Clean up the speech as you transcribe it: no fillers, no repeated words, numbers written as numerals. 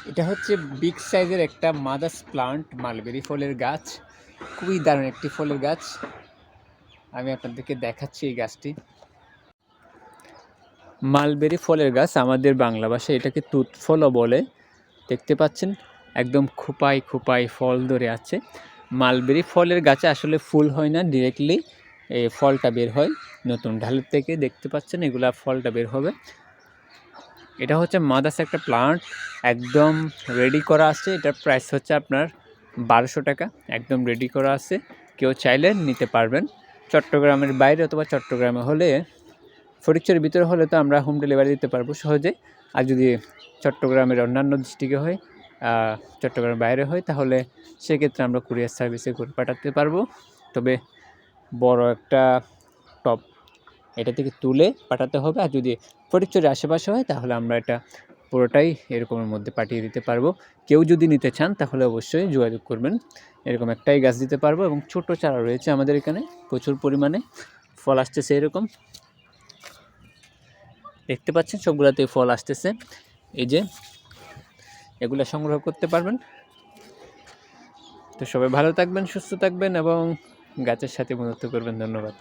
এটা হচ্ছে বিগ সাইজের একটা মাদার্স প্লান্ট, মালবেরি ফলের গাছ। খুবই দারুণ একটি ফলের গাছ। আমি আপনাদেরকে দেখাচ্ছি এই গাছটি। মালবেরি ফলের গাছ, আমাদের বাংলা ভাষায় এটাকে তুত ফলও বলে। দেখতে পাচ্ছেন একদম খোপায় খোপায় ফল ধরে আছে। মালবেরি ফলের গাছে আসলে ফুল হয় না, ডিরেক্টলি এই ফলটা বের হয় নতুন ঢালের থেকে। দেখতে পাচ্ছেন এগুলা ফলটা বের হবে। এটা হচ্ছে মাদার্স একটা প্লান্ট, একদম রেডি করা আছে। এটার প্রাইস হচ্ছে আপনার 1200 টাকা। একদম রেডি করা আছে, কেউ চাইলে নিতে পারবেন। চট্টগ্রামের বাইরে অথবা চট্টগ্রামে হলে, ফটিকছড়ির ভিতরে হলে তো আমরা হোম ডেলিভারি দিতে পারবো সহজে। আর যদি চট্টগ্রামের অন্যান্য ডিস্ট্রিক্টে হয়, চট্টগ্রামের বাইরে হয়, তাহলে সেক্ষেত্রে আমরা কুরিয়ার সার্ভিসে করে পাঠাতে পারবো। তবে বড় একটা টপ এটা থেকে তুলে পাঠাতে হবে। আর যদি ফটিকছড়ির আশেপাশে হয় তাহলে আমরা এটা পুরোটাই এরকমের মধ্যে পাঠিয়ে দিতে পারবো। কেউ যদি নিতে চান তাহলে অবশ্যই যোগাযোগ করবেন। এরকম একটাই গাছ দিতে পারবো এবং ছোট চারা রয়েছে আমাদের এখানে, প্রচুর পরিমাণে ফল আসতেছে। এরকম দেখতে পাচ্ছেন সবগুলোতে ফল আসতেছে। এই যে এগুলো সংগ্রহ করতে পারবেন। তো সবাই ভালো থাকবেন, সুস্থ থাকবেন এবং গাছের সাথে বন্ধুত্ব করবেন। ধন্যবাদ।